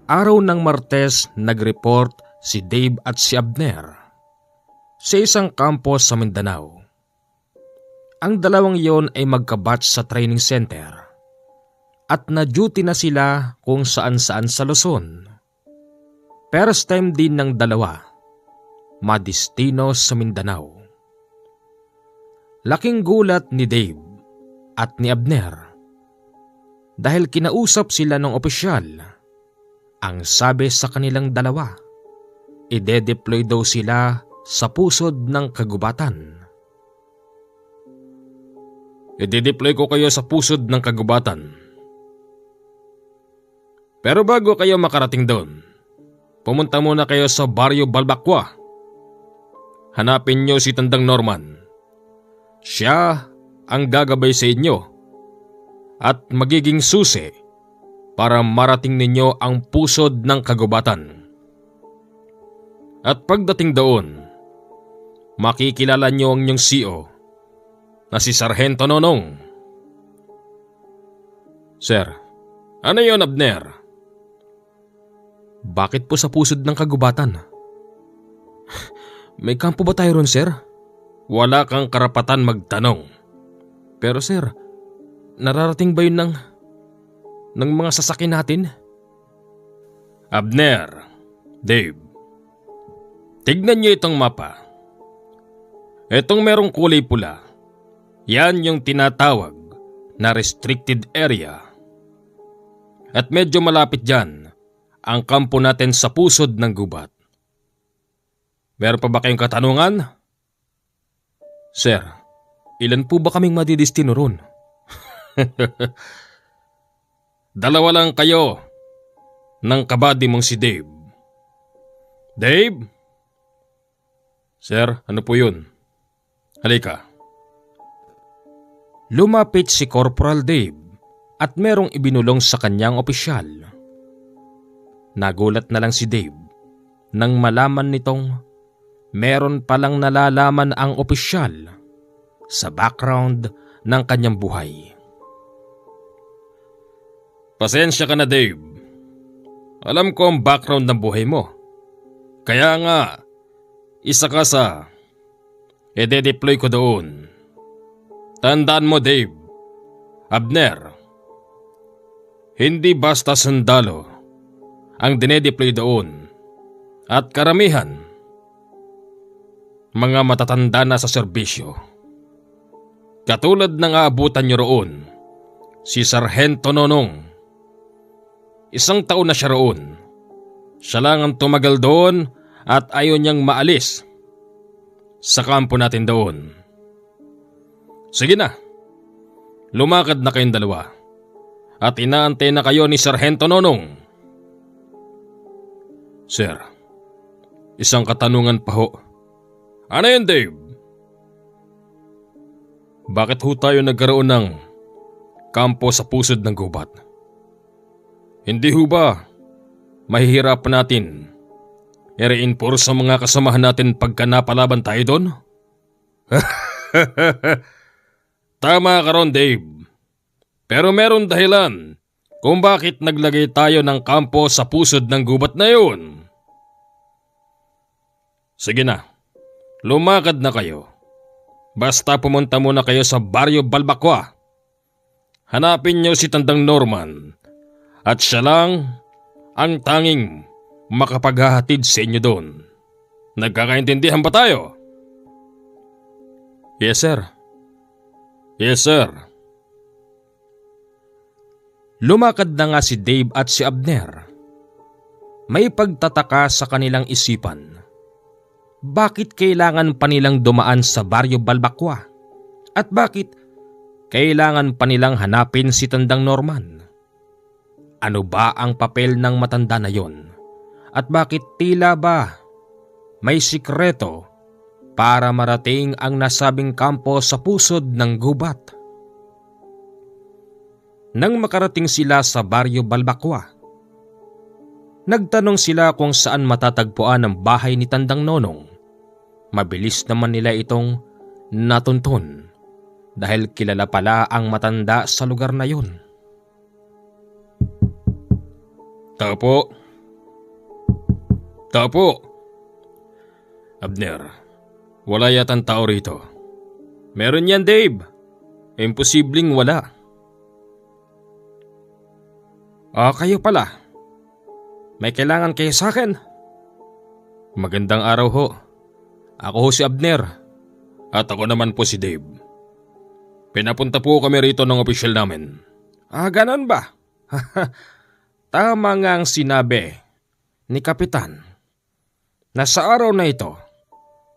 Araw ng Martes, nag-report si Dave at si Abner sa isang kampo sa Mindanao. Ang dalawang iyon ay magkabatch sa training center at na-duty na sila kung saan-saan sa Luzon. First time din ng dalawa, madistino sa Mindanao. Laking gulat ni Dave at ni Abner dahil kinausap sila ng opisyal. Ang sabi sa kanilang dalawa, ide-deploy daw sila sa pusod ng kagubatan. Ide-deploy ko kayo sa pusod ng kagubatan. Pero bago kayo makarating doon, pumunta muna kayo sa Baryo Balbakwa. Hanapin niyo si Tandang Norman. Siya ang gagabay sa inyo at magiging susi para marating ninyo ang pusod ng kagubatan. At pagdating doon, makikilala niyo ang inyong CEO na si Sargento Nonong. Sir, ano yon, Abner? Bakit po sa pusod ng kagubatan? May kampo ba tayo ron, sir? Wala kang karapatan magtanong. Pero sir, nararating ba yun ng mga sasakyan natin? Abner, Dave, tignan niyo itong mapa. Itong merong kulay pula, yan yung tinatawag na restricted area. At medyo malapit dyan ang kampo natin sa pusod ng gubat. Meron pa ba kayong katanungan? Sir, ilan po ba kaming madidistino ron? Dalawa lang kayo ng kabady mong si Dave. Dave? Sir, ano po yun? Halika. Lumapit si Corporal Dave at merong ibinulong sa kanyang opisyal. Nagulat na lang si Dave nang malaman nitong meron palang nalalaman ang opisyal sa background ng kanyang buhay. Pasensya ka na, Dave. Alam ko ang background ng buhay mo. Kaya nga, isa ka sa ide-deploy ko doon. Tandaan mo, Dave, Abner, hindi basta sundalo ang dinedeploy doon at karamihan mga matatanda na sa serbisyo. Katulad ng aabutan niyo roon, si Sargento Nonong. 1 taon na siya roon. Siya lang ang tumagal doon at ayaw niyang maalis sa kampo natin doon. Sige na, lumakad na kayong dalawa at inaantay na kayo ni Sargento Nonong. Sir, isang katanungan pa ho. Ano yan, Dave? Bakit ho tayo nagkaroon ng kampo sa pusod ng gubat? Hindi ho ba mahihirapan natin i-reinforce sa mga kasamahan natin pagka napalaban tayo doon? Tama ka ron, Dave. Pero meron dahilan kung bakit naglagay tayo ng kampo sa pusod ng gubat na yun. Sige na, lumakad na kayo. Basta pumunta muna kayo sa Baryo Balbakwa. Hanapin niyo si Tandang Norman at siya lang ang tanging makapaghahatid sa inyo doon. Nagkakaintindihan ba tayo? Yes, sir. Yes, sir. Lumakad na nga si Dave at si Abner. May pagtataka sa kanilang isipan. Bakit kailangan pa nilang dumaan sa Baryo Balbakwa? At bakit kailangan pa nilang hanapin si Tandang Norman? Ano ba ang papel ng matanda na yon? At bakit tila ba may sikreto para marating ang nasabing kampo sa pusod ng gubat? Nang makarating sila sa Baryo Balbakwa, nagtanong sila kung saan matatagpuan ang bahay ni Tandang Nonong. Mabilis naman nila itong natuntun dahil kilala pala ang matanda sa lugar na yun. Tao po, Tapo! Abner, wala yatang tao rito. Meron yan, Dave. Imposibleng wala. Kayo pala. May kailangan kayo sa akin? Magandang araw ho. Ako ho si Abner. At ako naman po si Dave. Pinapunta po kami rito ng opisyal namin. Ganon ba? Tama nga ang sinabi ni Kapitan na sa araw na ito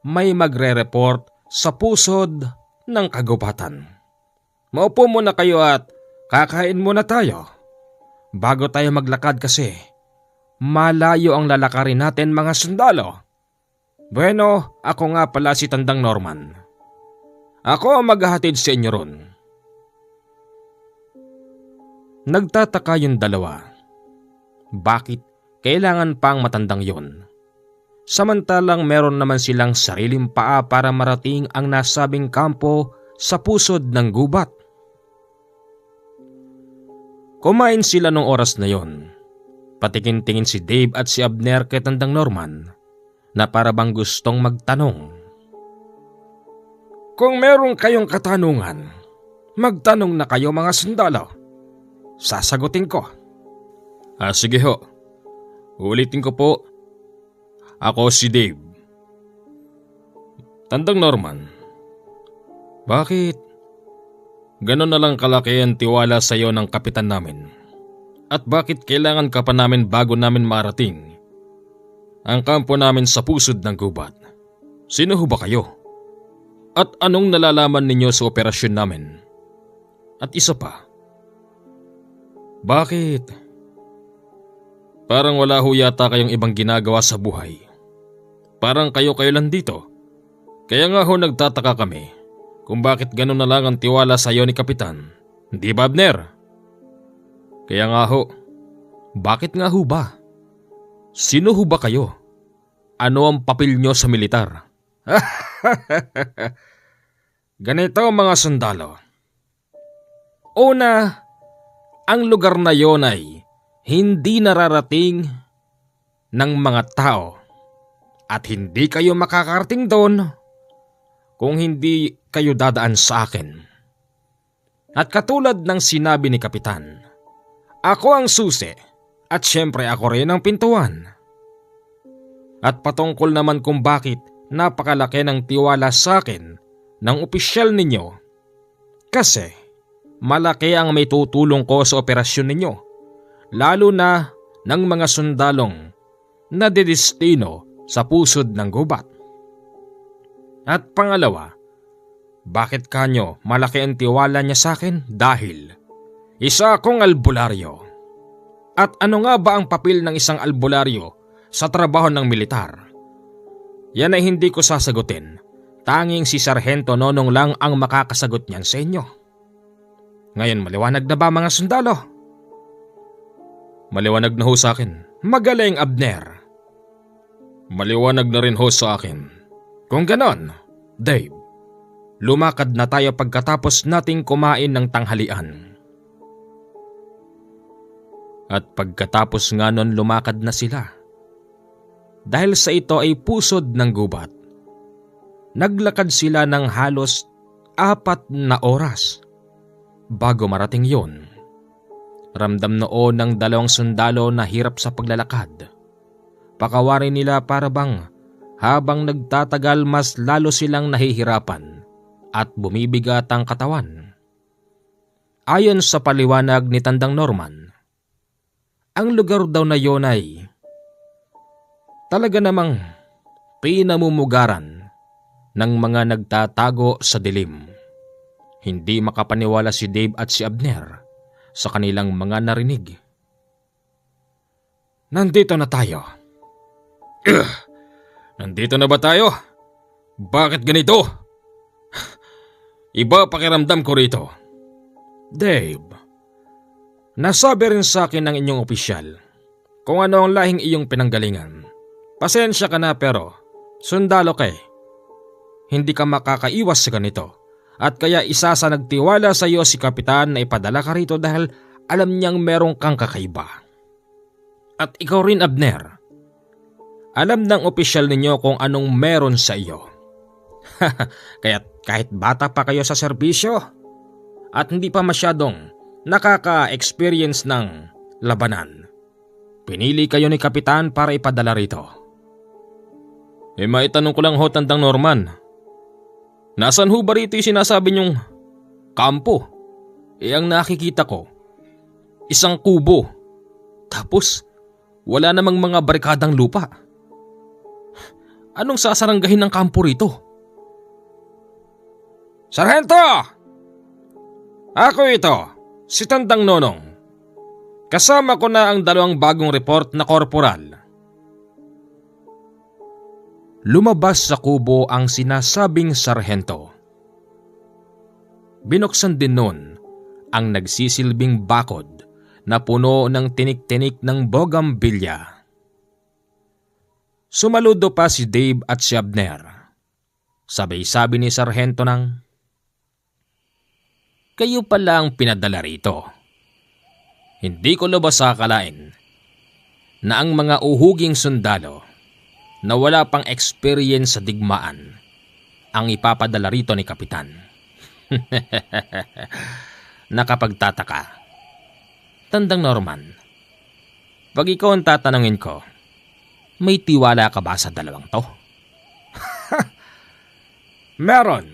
may magre-report sa pusod ng kagubatan. Maupo muna kayo at kakain muna tayo bago tayo maglakad kasi malayo ang lalakarin natin mga sundalo. Bueno, ako nga pala si Tandang Norman. Ako ang maghahatid sa inyo ron. Nagtataka yung dalawa. Bakit kailangan pang matandang yon? Samantalang meron naman silang sariling paa para marating ang nasabing kampo sa pusod ng gubat. Kumain sila nung oras na yon. Patikin-tingin si Dave at si Abner kay Tandang Norman na para bang gustong magtanong. Kung meron kayong katanungan, magtanong na kayo mga sundalo. Sasagutin ko. Sige ho. Ulitin ko po. Ako si Dave. Tandang Norman, bakit ganon na lang kalaki ang tiwala sa iyo ng kapitan namin? At bakit kailangan ka pa namin bago namin marating ang kampo namin sa pusod ng gubat? Sino ho ba kayo? At anong nalalaman ninyo sa operasyon namin? At isa pa, bakit parang wala ho yata kayong ibang ginagawa sa buhay? Parang kayo lang dito. Kaya nga ho nagtataka kami kung bakit gano'n na lang ang tiwala sa iyo ni Kapitan. Hindi ba, Abner? Kaya nga ho, bakit nga ho ba? Sino ho ba kayo? Ano ang papel nyo sa militar? Ganito mga sundalo. Una, ang lugar na yon ay hindi nararating ng mga tao at hindi kayo makakarating doon kung hindi kayo dadaan sa akin. At katulad ng sinabi ni Kapitan, ako ang susi at syempre ako rin ang pintuan. At patungkol naman kung bakit napakalaki ng tiwala sa akin ng opisyal ninyo, kasi malaki ang may tutulong ko sa operasyon ninyo, lalo na ng mga sundalong na dedestino sa pusod ng gubat. At pangalawa, bakit kanyo malaki ang tiwala niya sa akin? Dahil isa akong albularyo. At ano nga ba ang papel ng isang albularyo sa trabaho ng militar? Yan ay hindi ko sasagutin. Tanging si Sargento Nonong lang ang makakasagot niyan sa inyo. Ngayon maliwanag na ba mga sundalo? Maliwanag na ho sa akin. Magaling, Abner. Maliwanag na rin ho sa akin. Kung ganon, Dave, lumakad na tayo pagkatapos nating kumain ng tanghalian. At pagkatapos nga nun lumakad na sila. Dahil sa ito ay pusod ng gubat. Naglakad sila ng halos 4 na oras bago marating yon. Ramdam noon ng 2 sundalo na hirap sa paglalakad. Pakawarin nila para bang habang nagtatagal mas lalo silang nahihirapan at bumibigat ang katawan. Ayon sa paliwanag ni Tandang Norman, ang lugar daw na yon ay talaga namang pinamumugaran ng mga nagtatago sa dilim. Hindi makapaniwala si Dave at si Abner sa kanilang mga narinig. Nandito na tayo. Nandito na ba tayo? Bakit ganito? Iba pakiramdam ko rito. Dave, nasabi rin sa akin ng inyong opisyal kung ano ang lahing iyong pinanggalingan. Pasensya ka na pero sundalo ka eh. Hindi ka makakaiwas sa ganito. At kaya isa sa nagtiwala sa iyo si Kapitan na ipadala ka rito dahil alam niyang merong kang kakaiba. At ikaw rin, Abner. Alam ng opisyal ninyo kung anong meron sa iyo. Kaya kahit bata pa kayo sa serbisyo at hindi pa masyadong nakaka-experience ng labanan, pinili kayo ni Kapitan para ipadala rito. Maitanong ko lang ho, Tandang Norman. Nasaan ho ba rito yung sinasabi niyong kampo? Ang nakikita ko, isang kubo. Tapos wala namang mga barikadang lupa. Anong sasaranggahin ng kampo rito? Sarhento! Ako ito, si Tandang Nonong. Kasama ko na ang 2 bagong report na korporal. Lumabas sa kubo ang sinasabing sarhento. Binuksan din noon ang nagsisilbing bakod na puno ng tinik-tinik ng bogambilya. Sumaludo pa si Dave at si Abner. Sabay-sabi ni Sarhento nang, "Kayo pala ang pinadala rito. Hindi ko lubos akalain na ang mga uhuging sundalo na wala pang experience sa digmaan ang ipapadala rito ni Kapitan." Nakapagtataka. Tandang Norman, pag ikaw ang tatanungin ko, may tiwala ka ba sa 2 to? Meron.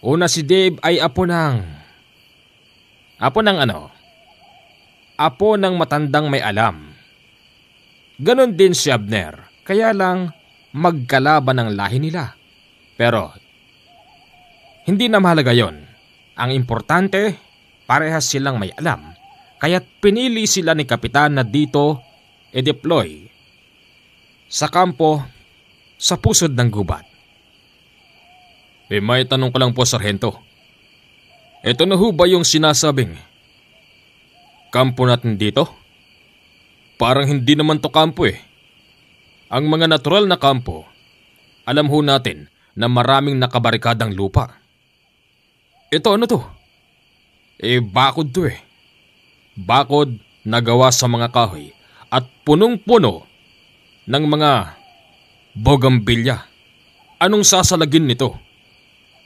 Una, si Dave ay apo ng ano? Apo ng matandang may alam. Ganon din si Abner, kaya lang magkalaban ang lahi nila. Pero hindi na mahalaga yon. Ang importante, parehas silang may alam, kaya't pinili sila ni Kapitan na dito i-deploy sa kampo sa pusod ng gubat. May tanong ko lang po, Sarhento. Ito na ho ba yung sinasabing kampo natin dito? Parang hindi naman to kampo eh. Ang mga natural na kampo, alam ho natin na maraming nakabarikadang lupa. Ito ano to? Bakod to eh. Bakod na gawa sa mga kahoy at punong-puno ng mga bogambilya. Anong sasalagin nito?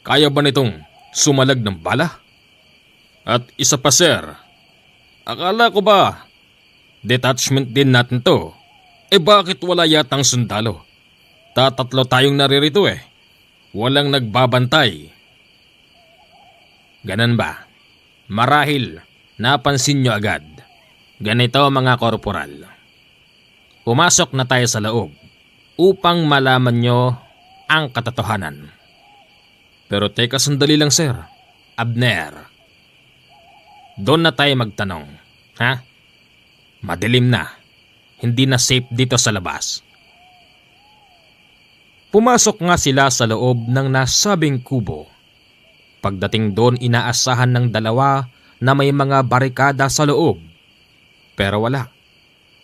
Kaya ba nitong sumalag ng bala? At isa pa, sir, akala ko ba detachment din natin to? Bakit wala yatang sundalo? Tatlo tayong naririto eh. Walang nagbabantay. Ganon ba? Marahil napansin nyo agad. Ganito mga korporal. Pumasok na tayo sa loob upang malaman nyo ang katotohanan. Pero teka, sandali lang, sir. Abner, doon na tayo magtanong, ha? Madilim na. Hindi na safe dito sa labas. Pumasok nga sila sa loob ng nasabing kubo. Pagdating doon, inaasahan ng 2 na may mga barikada sa loob. Pero wala.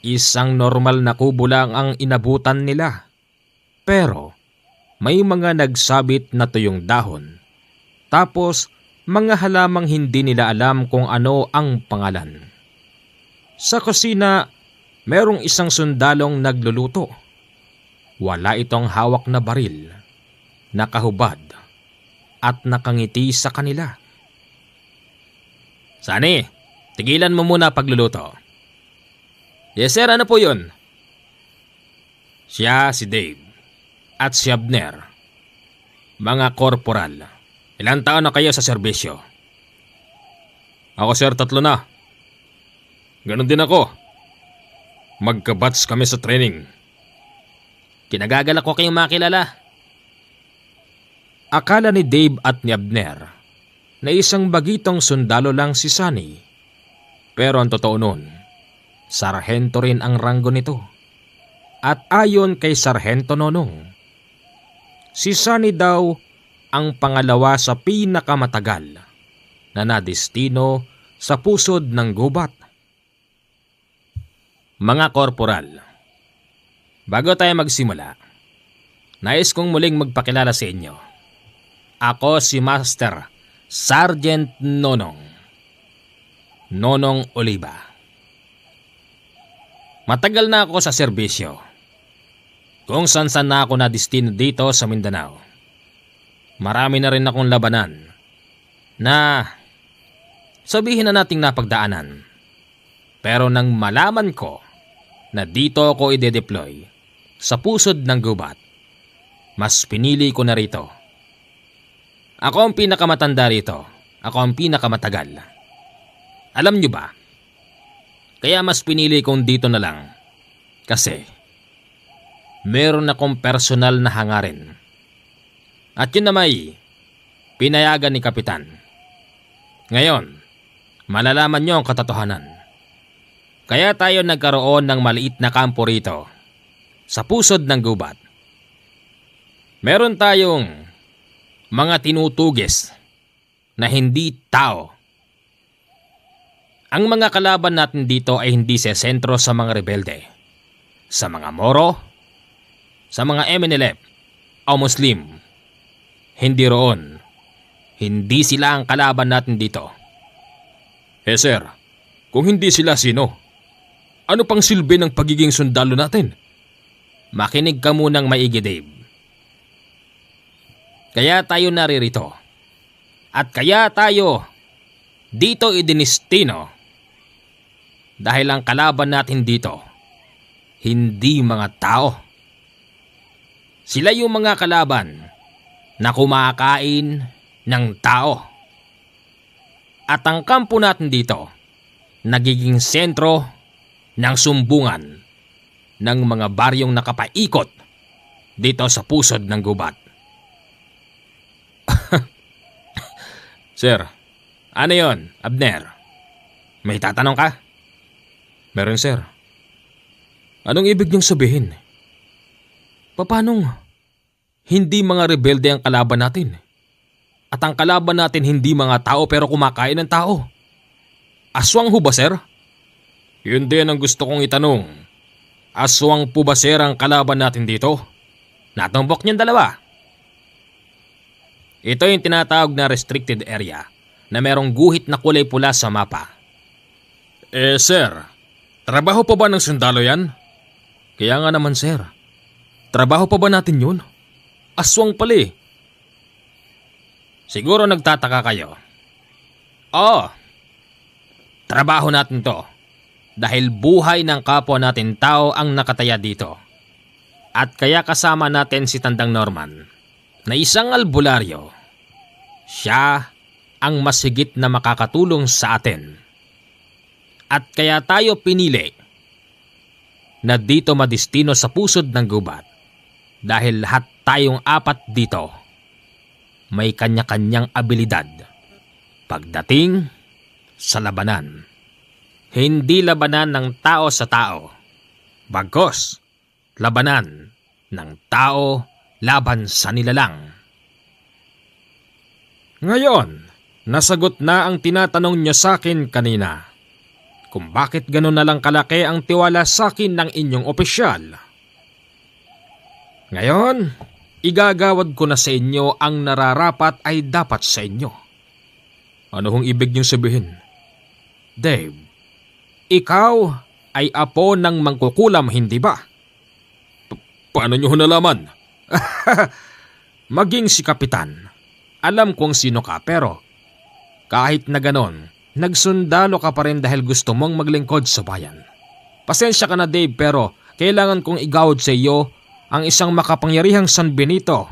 Isang normal na kubo lang ang inabutan nila. Pero may mga nagsabit na tuyong dahon. Tapos mga halamang hindi nila alam kung ano ang pangalan. Sa kusina, merong isang sundalong nagluluto. Wala itong hawak na baril, nakahubad at nakangiti sa kanila. Sani, tigilan mo muna pagluluto. Yes sir, ano po yun? Siya si Dave at si Abner. Mga korporal, ilang taon na kayo sa serbisyo? Ako sir, 3 na. Ganon din ako. Magkabats kami sa training. Kinagagalak ko kayong makilala. Akala ni Dave at ni Abner na isang bagitong sundalo lang si Sunny. Pero ang totoo nun, sarhento rin ang ranggo nito. At ayon kay Sarhento Nonong, si Sunny daw ang pangalawa sa pinakamatagal na nadestino sa pusod ng gubat. Mga korporal, bago tayo magsimula, nais kong muling magpakilala sa inyo. Ako si Master Sergeant Nonong Oliva. Matagal na ako sa serbisyo. Kung saan na ako na destino dito sa Mindanao. Marami na rin akong labanan na sabihin na nating napagdaanan. Pero nang malaman ko na dito ako ide-deploy sa pusod ng gubat, mas pinili ko na rito. Ako ang pinakamatanda rito. Ako ang pinakamatagal. Alam nyo ba? Kaya mas pinili kong dito na lang. Kasi meron akong personal na hangarin. At yun na may pinayagan ni Kapitan. Ngayon, malalaman nyo ang katotohanan. Kaya tayo nagkaroon ng maliit na kampo rito sa pusod ng gubat. Meron tayong mga tinutugis na hindi tao. Ang mga kalaban natin dito ay hindi sa sentro sa mga rebelde, sa mga Moro, sa mga MNLF o Muslim. Hindi roon. Hindi sila ang kalaban natin dito. Sir, kung hindi sila sino? Ano pang silbi ng pagiging sundalo natin? Makinig ka munang maigi, Dave. Kaya tayo naririto. At kaya tayo dito idinistino. Dahil ang kalaban natin dito, hindi mga tao. Sila yung mga kalaban na kumakain ng tao. At ang kampo natin dito, nagiging sentro ng sumbungan ng mga baryong nakapaikot dito sa pusod ng gubat. Sir, ano yon, Abner? May tatanong ka? Meron, sir. Anong ibig niyong sabihin? Papanong hindi mga rebelde ang kalaban natin? At ang kalaban natin hindi mga tao pero kumakain ng tao? Aswang ho ba, sir? Yun din ang gusto kong itanong. Aswang po ba, sir, ang kalaban natin dito? Natumbok niyang dalawa. Ito yung tinatawag na restricted area na merong guhit na kulay pula sa mapa. Sir, trabaho pa ba ng sundalo yan? Kaya nga naman, sir. Trabaho pa ba natin yun? Aswang pala eh. Siguro nagtataka kayo. Oo, trabaho natin to. Dahil buhay ng kapwa natin tao ang nakataya dito. At kaya kasama natin si Tandang Norman na isang albularyo. Siya ang mas higit na makakatulong sa atin. At kaya tayo pinili na dito madistino sa pusod ng gubat dahil lahat tayong apat dito may kanya-kanyang abilidad pagdating sa labanan. Hindi labanan ng tao sa tao, bagkus labanan ng tao laban sa nilalang. Ngayon, nasagot na ang tinatanong niyo sa akin kanina. Kung bakit gano'n na lang kalaki ang tiwala sa akin ng inyong opisyal. Ngayon, igagawad ko na sa inyo ang nararapat ay dapat sa inyo. Ano hong ibig niyong sabihin? Dave, ikaw ay apo ng mangkukulam, hindi ba? Paano niyo nalaman? Maging si Kapitan. Alam kong sino ka pero kahit na ganon, nagsundalo ka pa rin dahil gusto mong maglingkod sa bayan. Pasensya ka na, Dave, pero kailangan kong igawad sa iyo ang isang makapangyarihang San Benito.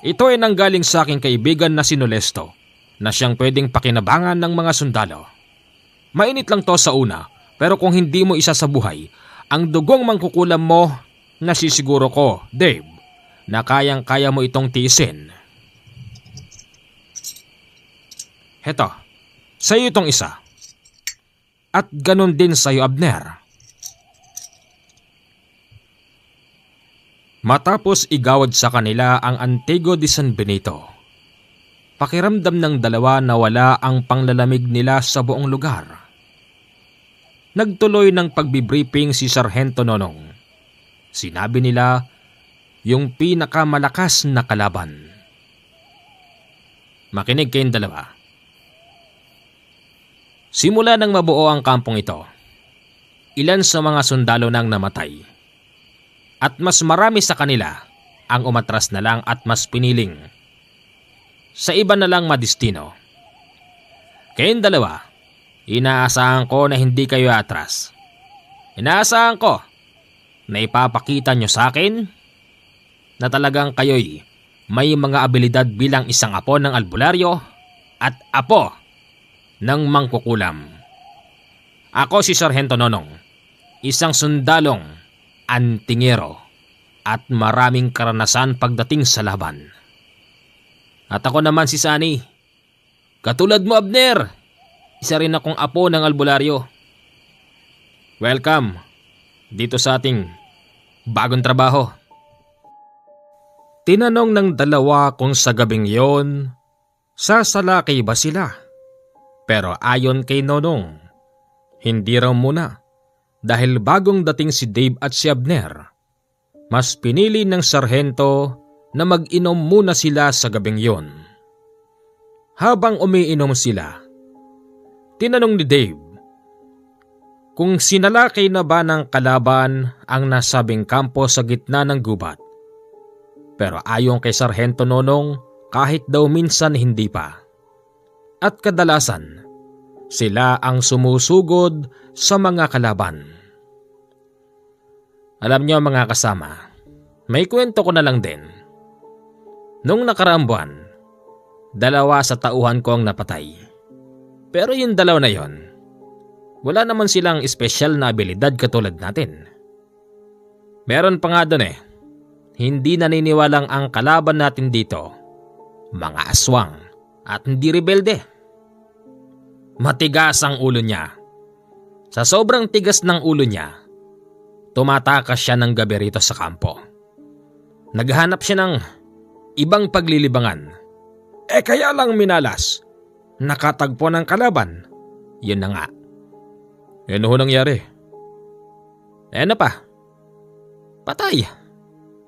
Ito ay nanggaling sa aking kaibigan na si Nolesto na siyang pwedeng pakinabangan ng mga sundalo. Mainit lang to sa una, pero kung hindi mo isa sa buhay, ang dugong mangkukulam mo, nasisiguro ko, Dave, na kayang-kaya mo itong tiisin. Heto, sa'yo itong isa. At ganon din sa'yo, Abner. Matapos igawad sa kanila ang Antigo de San Benito, pakiramdam ng dalawa na wala ang panglalamig nila sa buong lugar. Nagtuloy ng pagbibriefing si Sargento Nonong. Sinabi nila yung pinakamalakas na kalaban. Makinig kayong dalawa. Simula nang mabuo ang kampong ito, ilan sa mga sundalo nang namatay. At mas marami sa kanila ang umatras na lang at mas piniling sa iba na lang madistino. Kayong dalawa, inaasahan ko na hindi kayo atras. Inaasahan ko na ipapakita nyo sa akin na talagang kayo'y may mga abilidad bilang isang apo ng albularyo at apo ng mangkukulam. Ako si Sargento Nonong, isang sundalong antingero at maraming karanasan pagdating sa laban. At ako naman si Sunny. Katulad mo, Abner, isa rin akong apo ng albularyo. Welcome dito sa ating bagong trabaho. Tinanong ng dalawa kung sa gabing yon, sasalaki ba sila? Pero ayon kay Nonong, hindi raw muna dahil bagong dating si Dave at si Abner. Mas pinili ng sarhento na mag-inom muna sila sa gabing yon. Habang umiinom sila, tinanong ni Dave kung sinalakay na ba ng kalaban ang nasabing kampo sa gitna ng gubat. Pero ayon kay Sargento Nonong, kahit daw minsan hindi pa. At kadalasan, sila ang sumusugod sa mga kalaban. Alam niyo mga kasama, may kwento ko na lang din. Nung nakaraang buwan, 2 sa tauhan ko ang napatay. Pero yung 2 na yon, wala naman silang espesyal na abilidad katulad natin. Meron pa nga doon hindi naniniwalang ang kalaban natin dito, mga aswang at hindi rebelde. Matigas ang ulo niya. Sa sobrang tigas ng ulo niya, tumatakas siya ng gabi rito sa kampo. Naghahanap siya ng ibang paglilibangan. Kaya lang minalas, nakatagpo ng kalaban. Yun na nga. Ano ho nangyari? Ano pa? Patay.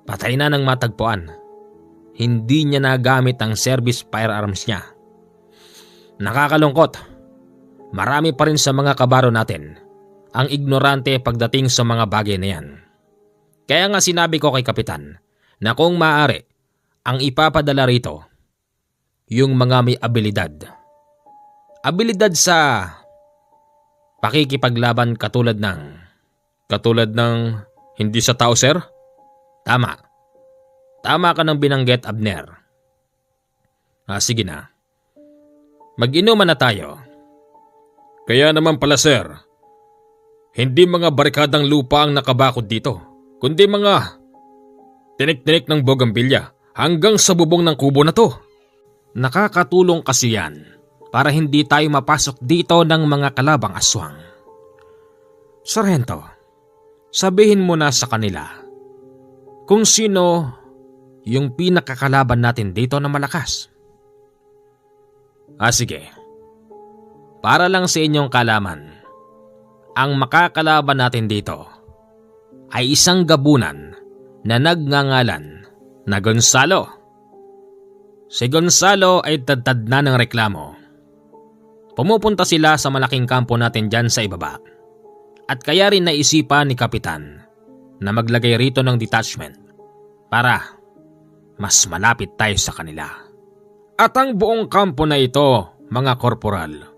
Patay na ng matagpuan. Hindi niya nagamit ang service firearms niya. Nakakalungkot. Marami pa rin sa mga kabaro natin ang ignorante pagdating sa mga bagay na yan. Kaya nga sinabi ko kay Kapitan na kung maaari, ang ipapadala rito, yung mga may abilidad. Abilidad sa pakikipaglaban katulad ng hindi sa tao, sir? Tama. Tama ka ng binanggit, Abner. Sige na. Mag-inuman na tayo. Kaya naman pala, sir, hindi mga barikadang lupa ang nakabakod dito, kundi mga tinik-tinik ng bogambilya hanggang sa bubong ng kubo na to. Nakakatulong kasi yan para hindi tayo mapasok dito ng mga kalabang aswang. Sargento, sabihin mo na sa kanila kung sino yung pinakakalaban natin dito na malakas. Sige. Para lang sa inyong kalaman, ang makakalaban natin dito ay isang gabunan na nagngangalan na Gonzalo. Si Gonzalo ay tad na ng reklamo. Pumupunta sila sa malaking kampo natin dyan sa ibaba. At kaya rin naisipan ni Kapitan na maglagay rito ng detachment para mas malapit tayo sa kanila. At ang buong kampo na ito, mga korporal,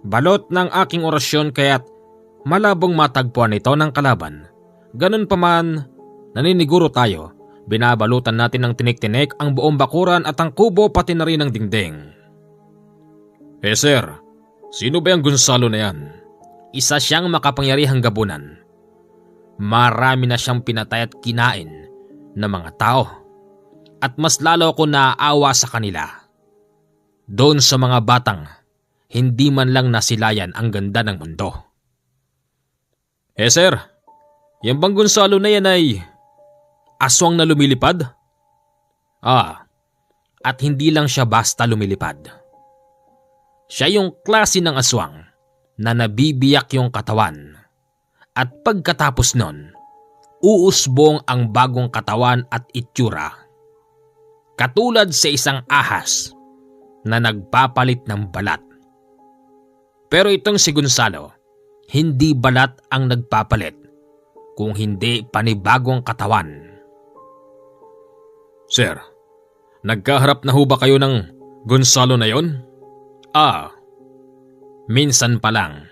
balot ng aking orasyon kaya't malabong matagpuan ito ng kalaban. Ganun pa man, naniniguro tayo, binabalutan natin ng tinik-tinik ang buong bakuran at ang kubo pati na rin ang dingding. Sir, sino ba yung Gonzalo na yan? Isa siyang makapangyarihang gabunan. Marami na siyang pinatay at kinain ng mga tao. At mas lalo ko naaawa sa kanila. Doon sa mga batang, hindi man lang nasilayan ang ganda ng mundo. Sir, yung bang Gonzalo na yan ay aswang na lumilipad? At hindi lang siya basta lumilipad. Siya yung klase ng aswang na nabibiyak yung katawan. At pagkatapos nun, uusbong ang bagong katawan at itsura. Katulad sa isang ahas na nagpapalit ng balat. Pero itong si Gonzalo, hindi balat ang nagpapalit, kung hindi panibagong katawan. Sir, nagkaharap na ho ba kayo ng Gonzalo na yon? Minsan pa lang.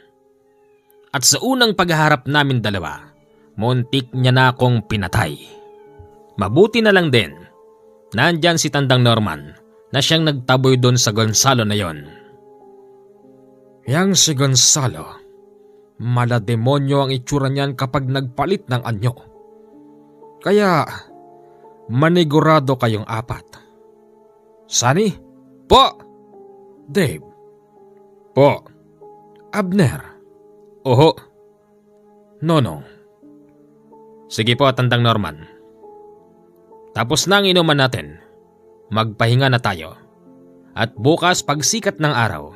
At sa unang pagharap namin dalawa, muntik niya na akong pinatay. Mabuti na lang din, nandyan si Tandang Norman na siyang nagtaboy doon sa Gonzalo na yon. Yang si Gonzalo, malademonyo ang itsura niyan kapag nagpalit ng anyo. Kaya manigurado kayong apat. Sunny? Po! Dave? Po! Abner? Oho. Nonong? Sige po, Tandang Norman. Tapos na ang inuman natin. Magpahinga na tayo. At bukas pagsikat ng araw,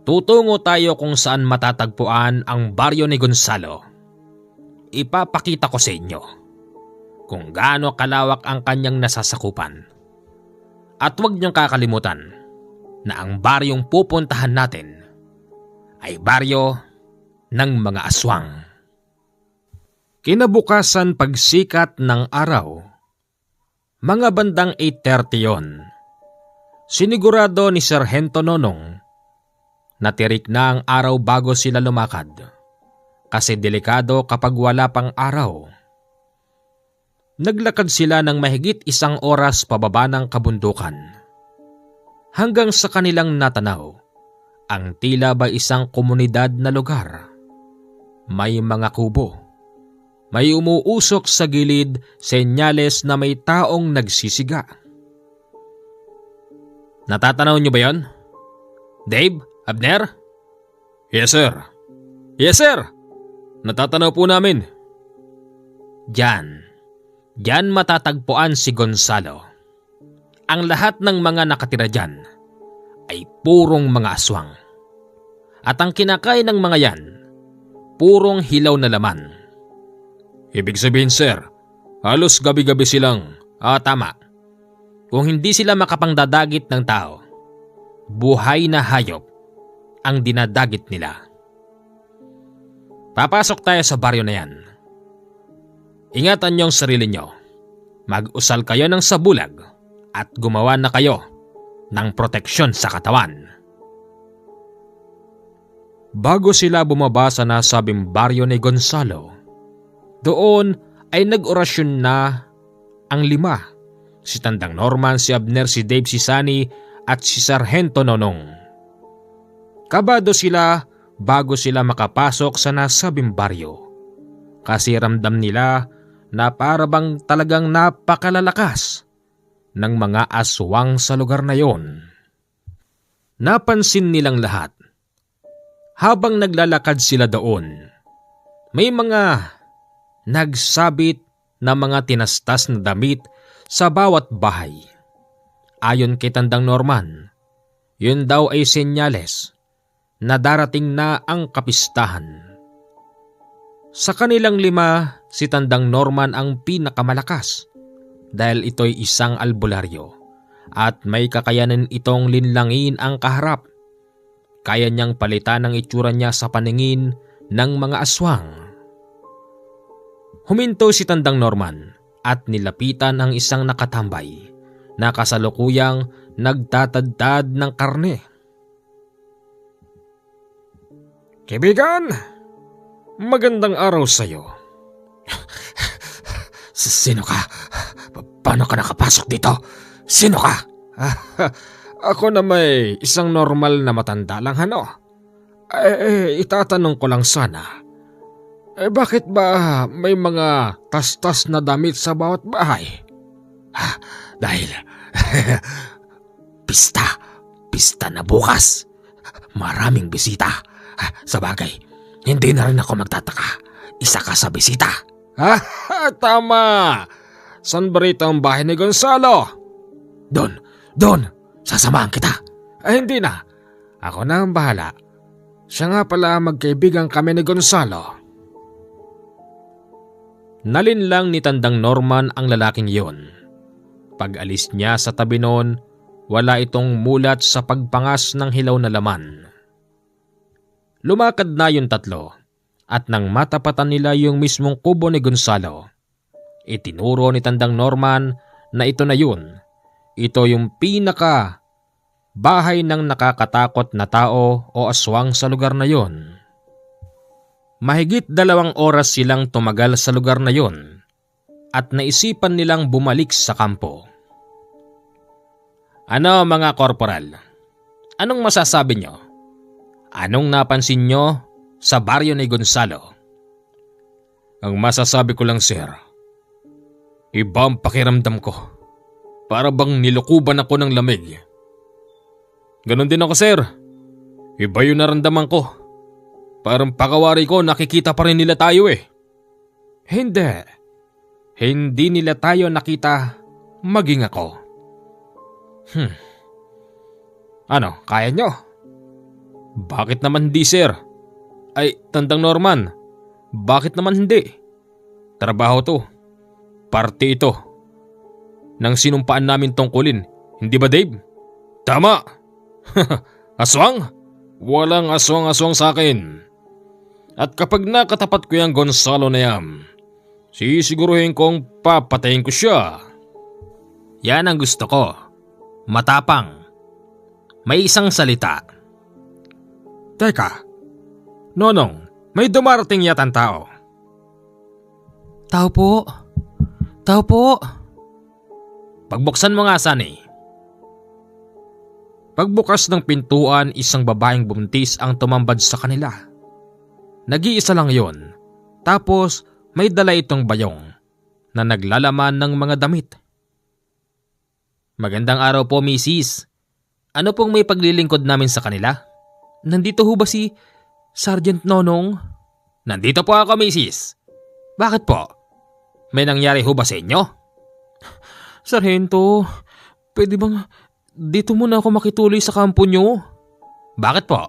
tutungo tayo kung saan matatagpuan ang baryo ni Gonzalo. Ipapakita ko sa inyo kung gaano kalawak ang kanyang nasasakupan. At huwag niyong kakalimutan na ang baryong pupuntahan natin ay baryo ng mga aswang. Kinabukasan pagsikat ng araw, mga bandang 8:30 yon, sinigurado ni Sargento Nonong na tirik na ang araw bago sila lumakad kasi delikado kapag wala pang araw. Naglakad sila ng mahigit 1 oras pababa ng kabundukan hanggang sa kanilang natanaw ang tila ba isang komunidad na lugar. May mga kubo, may umuusok sa gilid, senyales na may taong nagsisiga. Natatanaw niyo ba yon? Dave? Abner? Yes, sir. Yes, sir. Natatanaw po namin. Diyan matatagpuan si Gonzalo. Ang lahat ng mga nakatira dyan ay purong mga aswang. At ang kinakain ng mga yan, purong hilaw na laman. Ibig sabihin, sir, halos gabi-gabi silang, tama. Kung hindi sila makapangdadagit ng tao, buhay na hayop ang dinadagit nila. Papasok tayo sa baryo na yan. Ingatan niyo ang sarili niyo. Mag-usal kayo ng sabulag at gumawa na kayo ng proteksyon sa katawan. Bago sila bumaba sa nasabing baryo ni Gonzalo, doon ay nag-orasyon na ang 5. Si Tandang Norman, si Abner, si Dave, si Sunny at si Sargento Nonong. Kabado sila bago sila makapasok sa nasabing baryo kasi ramdam nila na parabang talagang napakalalakas ng mga aswang sa lugar na yon. Napansin nilang lahat habang naglalakad sila doon. May mga nagsabit na mga tinastas na damit sa bawat bahay. Ayon kay Tandang Norman, yun daw ay senyales na darating na ang kapistahan. Sa kanilang 5, si Tandang Norman ang pinakamalakas dahil ito'y isang albularyo at may kakayanan itong linlangin ang kaharap. Kaya niyang palitan ang itsura niya sa paningin ng mga aswang. Huminto si Tandang Norman at nilapitan ang isang nakatambay na kasalukuyang nagtatadtad ng karne. Kaibigan, magandang araw sa iyo. Sino ka? Paano ka nakapasok dito? Sino ka? Ako na may isang normal na matanda lang, itatanong ko lang sana. Bakit ba may mga tastas na damit sa bawat bahay? Dahil pista na bukas. Maraming bisita. Sa bagay, hindi na rin ako magtataka. Isa ka sa bisita. Tama! San ba rito ang bahay ni Gonzalo? Doon! Sasamahan kita. Hindi na. Ako na ang bahala. Siya nga pala, magkaibigan kami ni Gonzalo. Nalinlang ni Tandang Norman ang lalaking iyon. Pag-alis niya sa tabi noon, wala itong mulat sa pagpangas ng hilaw na laman. Lumakad na yung 3 At nang matapatan nila yung mismong kubo ni Gonzalo, itinuro ni Tandang Norman na ito na yun. Ito yung pinaka bahay ng nakakatakot na tao o aswang sa lugar na yon. Mahigit 2 oras silang tumagal sa lugar na yon at naisipan nilang bumalik sa kampo. Ano mga korporal? Anong masasabi nyo? Anong napansin nyo sa baryo ni Gonzalo? Ang masasabi ko lang, sir, iba ang pakiramdam ko. Para bang nilukuban ako ng lamig. Ganon din ako, sir. Iba yung naramdaman ko. Parang pakawari ko nakikita pa rin nila tayo eh. Hindi. Hindi nila tayo nakita, maging ako. Ano, kaya nyo? Bakit naman hindi, sir? Ay, Tandang Norman, bakit naman hindi? Trabaho to. Parte ito nang sinumpaan namin tungkulin, hindi ba, Dave? Tama! Aswang? Walang aswang-aswang sa akin. At kapag nakatapat ko yung Gonzalo na yan, sisiguruhin kong papatayin ko siya. Yan ang gusto ko. Matapang. May isang salita. Teka, Nonong, may dumarating yatang tao. Tao po. Tao po. Pagbuksan mo nga, Sunny. Pagbukas ng pintuan, isang babaeng buntis ang tumambad sa kanila. Nag-iisa lang yon. Tapos may dala itong bayong na naglalaman ng mga damit. Magandang araw po, Mrs. Ano pong may paglilingkod namin sa kanila? Nandito ho ba si Sergeant Nonong? Nandito po ako, Mrs. Bakit po? May nangyari ho ba sa inyo? Sargento, pwede bang dito muna ako makituloy sa kampo nyo? Bakit po?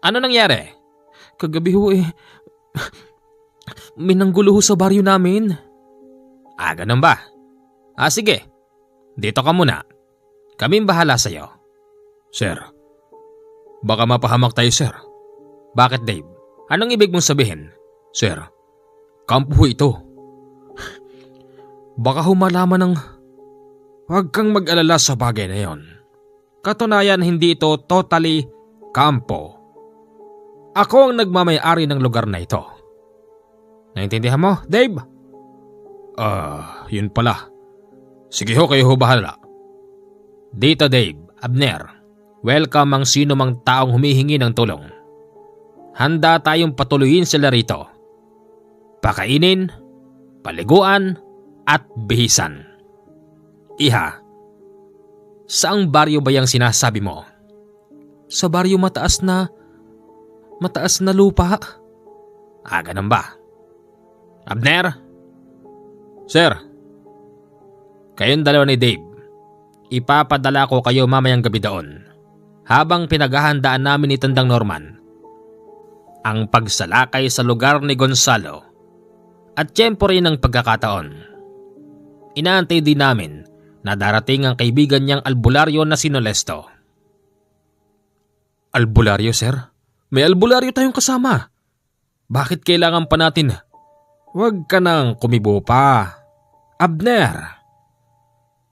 Ano nangyari? Kagabi ho may nanggulo ho sa baryo namin. Ganun ba? Sige. Dito ka muna. Kaming bahala sa'yo. Sir, baka mapahamak tayo, sir. Bakit, Dave? Anong ibig mong sabihin? Sir, kampo ho ito. Baka ho malaman ng... Huwag kang mag-alala sa bagay na yon. Katunayan, hindi ito totally kampo. Ako ang nagmamay-ari ng lugar na ito. Naintindihan mo, Dave? Yun pala. Sige ho, kayo ho bahala. Dito, Dave, Abner, welcome ang sino mang taong humihingi ng tulong. Handa tayong patuloyin sila rito. Pakainin, paliguan, at bihisan. Iha, saang baryo ba yung sinasabi mo? Sa baryo mataas na lupa. Ganun ba? Abner? Sir, kayong dalawa ni Dave, ipapadala ko kayo mamayang gabi doon habang pinaghahandaan namin ni Tandang Norman ang pagsalakay sa lugar ni Gonzalo at tiyempo rin ang pagkakataon. Inaantay din namin na darating ang kaibigan niyang albularyo na si Nolesto. Albularyo, sir? May albularyo tayong kasama. Bakit kailangan pa natin? Huwag ka nang kumibo pa. Abner,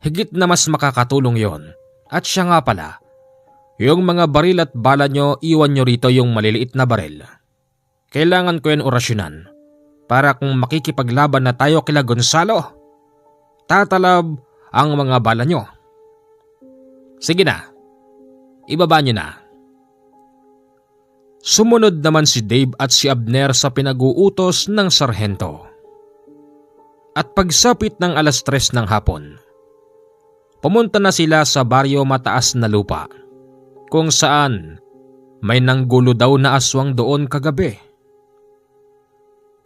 higit na mas makakatulong yon. At siya nga pala, yung mga baril at bala nyo, iwan nyo rito yung maliliit na baril. Kailangan ko yan orasyonan para kung makikipaglaban na tayo kila Gonzalo, tatalab ang mga bala nyo. Sige na, ibaba nyo na. Sumunod naman si Dave at si Abner sa pinag-uutos ng sarhento. At pagsapit ng 3:00 ng hapon, pumunta na sila sa baryo mataas na lupa, kung saan may nanggulo daw na aswang doon kagabi.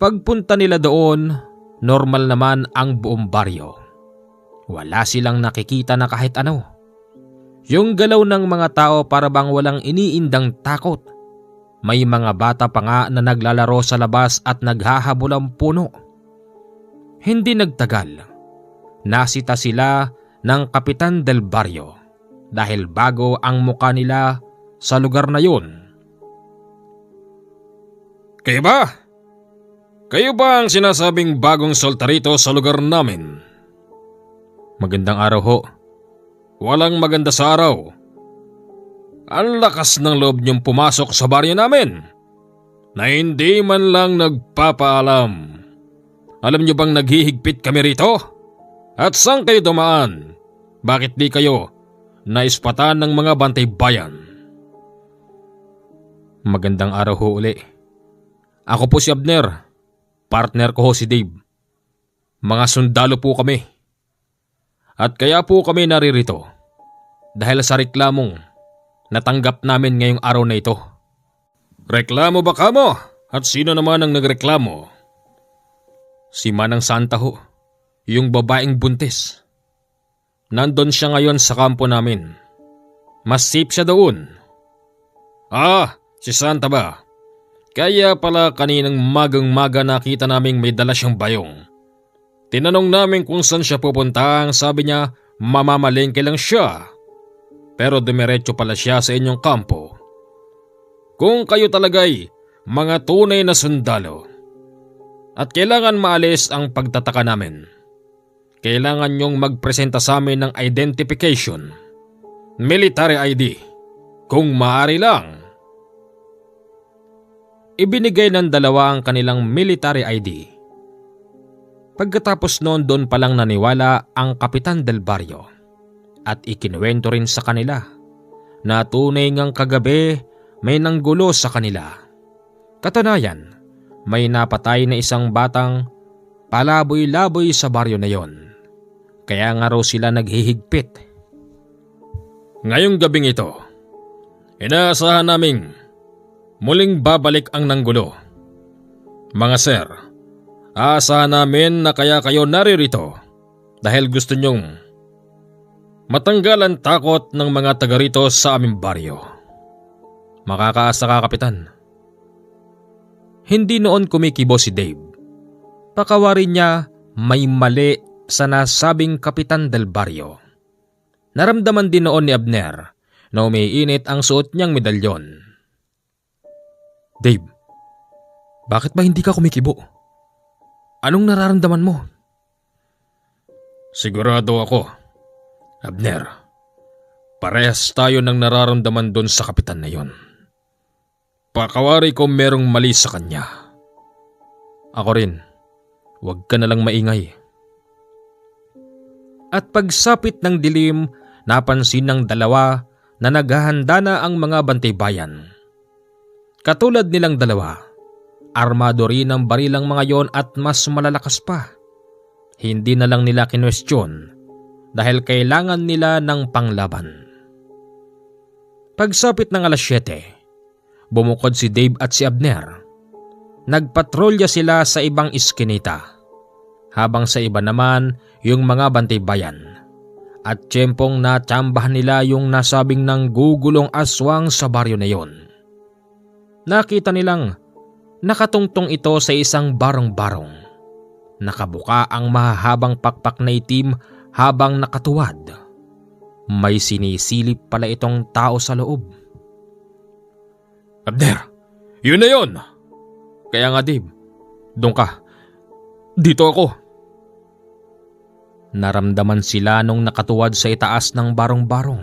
Pagpunta nila doon, normal naman ang buong baryo. Wala silang nakikita na kahit ano. Yung galaw ng mga tao para bang walang iniindang takot. May mga bata pa nga na naglalaro sa labas at naghahabol ang puno. Hindi nagtagal, nasita sila ng kapitan del baryo dahil bago ang muka nila sa lugar na yun. Kayo ba? Kayo ba ang sinasabing bagong soltarito sa lugar namin? Magandang araw ho. Walang maganda sa araw. Ang lakas ng loob niyong pumasok sa baryo namin na hindi man lang nagpapaalam. Alam niyo bang naghihigpit kami rito? At saan kayo dumaan? Bakit di kayo naispatan ng mga bantay bayan? Magandang araw ho uli. Ako po si Abner. Partner ko ho si Dave. Mga sundalo po kami. At kaya po kami naririto dahil sa reklamong natanggap namin ngayong araw na ito. Reklamo ba kamo? At sino naman ang nagreklamo? Si Manang Santa ho, yung babaeng buntis. Nandun siya ngayon sa kampo namin. Mas safe siya doon. Ah, si Santa ba? Kaya pala kaninang magang-maga nakita naming may dala siyang bayong. Tinanong namin kung saan siya pupunta, ang sabi niya mamamalengke lang siya. Pero dumiretso pala siya sa inyong kampo. Kung kayo talaga'y mga tunay na sundalo at kailangan maalis ang pagtataka namin, kailangan niyong magpresenta sa amin ng identification, military ID, kung maaari lang. Ibinigay ng dalawa ang kanilang military ID. Pagkatapos noon doon palang naniwala ang Kapitan del Barrio at ikinuwento rin sa kanila na tunay ngang kagabi may nanggulo sa kanila. Katunayan, may napatay na isang batang palaboy-laboy sa baryo na yon. Kaya nga raw sila naghihigpit. Ngayong gabing ito, inaasahan naming muling babalik ang nanggulo. Mga sir, aasahan namin na kaya kayo naririto dahil gusto nyong matanggal ang takot ng mga taga rito sa aming baryo. Makakaasa ka, Kapitan. Hindi noon kumikibo si Dave. Pakawarin niya may mali sa nasabing Kapitan del Barrio. Naramdaman din noon ni Abner na umiinit ang suot niyang medalyon. Dave, bakit ba hindi ka kumikibo? Anong nararamdaman mo? Sigurado ako, Abner, parehas tayo ng nararamdaman doon sa kapitan na yon. Pakawari ko merong mali sa kanya. Ako rin, huwag ka nalang maingay. At pagsapit ng dilim, napansin ng dalawa na naghahanda na ang mga bantay bayan. Katulad nilang dalawa, armado rin ang barilang mga yon at mas malalakas pa. Hindi na lang nila kinwestiyon dahil kailangan nila ng panglaban. Pagsapit ng alas 7, bumukod si Dave at si Abner. Nagpatrolya sila sa ibang iskinita, habang sa iba naman yung mga bantay bayan. At tiyempong natsambahan nila yung nasabing nanggugulong aswang sa baryo na yon. Nakita nilang nakatungtong ito sa isang barong-barong. Nakabuka ang mahahabang pakpak na itim habang nakatuwad. May sinisilip pala itong tao sa loob. Abner, yun na yun! Kaya nga Dave, doon ka. Dito ako. Naramdaman sila nung nakatuwad sa itaas ng barong-barong.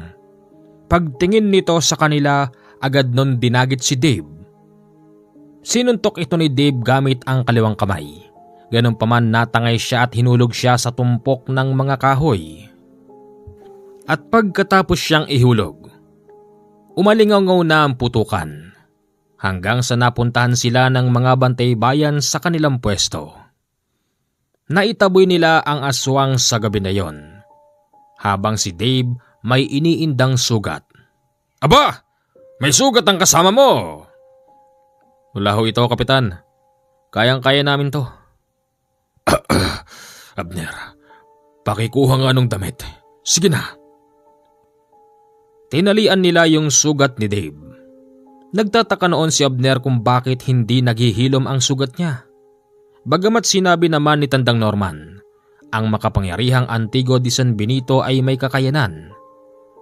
Pagtingin nito sa kanila, agad nun dinagit si Dave. Sinuntok ito ni Dave gamit ang kaliwang kamay. Ganun pa man natangay siya at hinulog siya sa tumpok ng mga kahoy. At pagkatapos siyang ihulog, umalingaw na ang putukan hanggang sa napuntahan sila ng mga bantay bayan sa kanilang pwesto. Naitaboy nila ang aswang sa gabi na yon, habang si Dave may iniindang sugat. Aba! May sugat ang kasama mo! Wala ho ito, Kapitan. Kayang-kaya namin to. Abner, pakikuha nga nung damit. Sige na. Tinalian nila yung sugat ni Dave. Nagtataka noon si Abner kung bakit hindi naghihilom ang sugat niya. Bagamat sinabi naman ni Tandang Norman, ang makapangyarihang Antigo de San Benito ay may kakayanan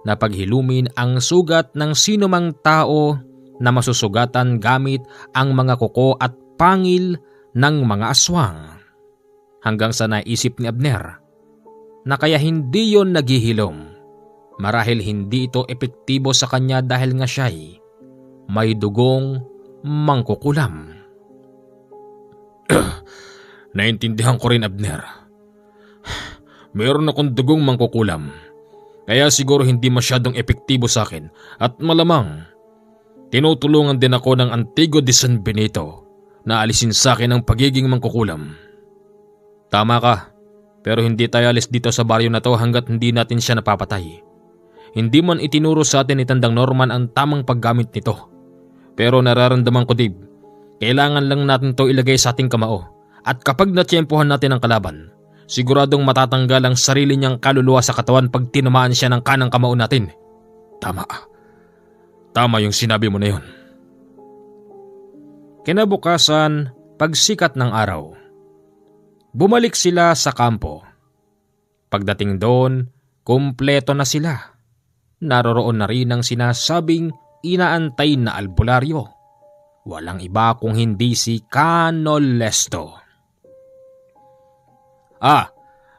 na paghilumin ang sugat ng sinumang tao na masusugatan gamit ang mga kuko at pangil ng mga aswang. Hanggang sa naisip ni Abner na kaya hindi yon naghihilom marahil hindi ito epektibo sa kanya dahil nga siya'y may dugong mangkukulam. Naintindihan ko rin, Abner. Meron akong dugong mangkukulam, kaya siguro hindi masyadong epektibo sa akin at malamang tinutulungan din ako ng Antigo de San Benito na alisin sa akin ang pagiging mangkukulam. Tama ka, pero hindi tayo alis dito sa baryo na to hanggat hindi natin siya napapatay. Hindi man itinuro sa atin ni Tandang Norman ang tamang paggamit nito. Pero nararamdaman ko, Dave, kailangan lang natin to ilagay sa ating kamao. At kapag natsyempohan natin ang kalaban, siguradong matatanggal ang sarili niyang kaluluwa sa katawan pag tinamaan siya ng kanang kamao natin. Tama. Tama yung sinabi mo na yun. Kinabukasan, pagsikat ng araw, bumalik sila sa kampo. Pagdating doon, kumpleto na sila. Naroroon na rin ang sinasabing inaantay na albularyo. Walang iba kung hindi si Canolesto.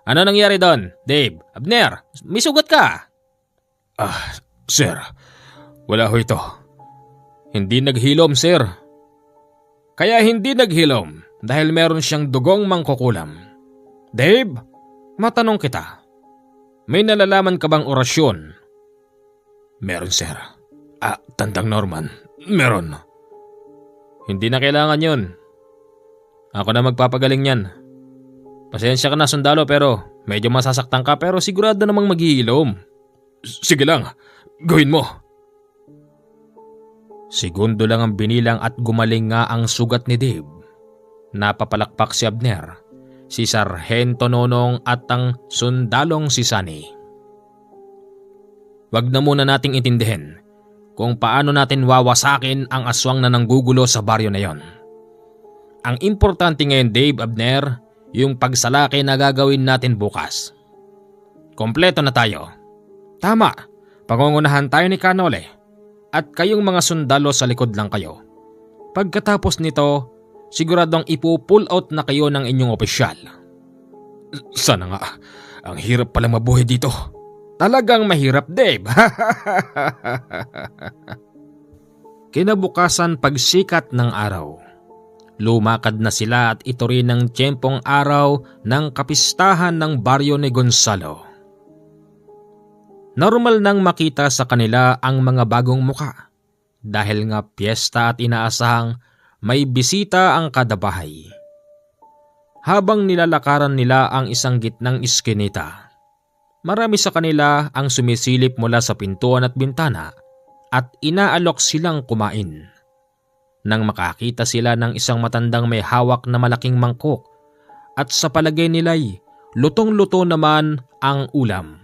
Ano nangyari doon, Dave? Abner, may sugat ka? Sir, wala ho ito. Hindi naghilom, sir. Kaya hindi naghilom dahil meron siyang dugong mangkukulam. Dave, matanong kita. May nalalaman ka bang orasyon? Meron, sir. Tandang Norman, meron. Hindi na kailangan yun. Ako na magpapagaling yan. Pasensya ka na, sundalo, pero medyo masasaktan ka, pero sigurado namang maghihilom. Sige lang, gawin mo. Segundo lang ang binilang at gumaling nga ang sugat ni Dave. Napapalakpak si Abner, si Sargento Nonong at ang sundalong si Sunny. Wag na muna nating intindihin kung paano natin wawasakin ang aswang na nanggugulo sa baryo na yon. Ang importante ngayon, Dave, Abner, yung pagsalaki na gagawin natin bukas. Kompleto na tayo. Tama, pangungunahan tayo ni Canole at kayong mga sundalo sa likod lang kayo. Pagkatapos nito, siguradong ipo-pull out na kayo ng inyong opisyal. Sana nga, ang hirap pala mabuhay dito. Talagang mahirap, Dave. Kinabukasan pagsikat ng araw, lumakad na sila at ito rin ang tiyempong araw ng kapistahan ng baryo ni Gonzalo. Normal nang makita sa kanila ang mga bagong muka dahil nga piyesta at inaasahang may bisita ang kada bahay. Habang nilalakaran nila ang isang gitnang iskinita, marami sa kanila ang sumisilip mula sa pintuan at bintana at inaalok silang kumain. Nang makakita sila ng isang matandang may hawak na malaking mangkok at sa palagay nila'y lutong-luto naman ang ulam.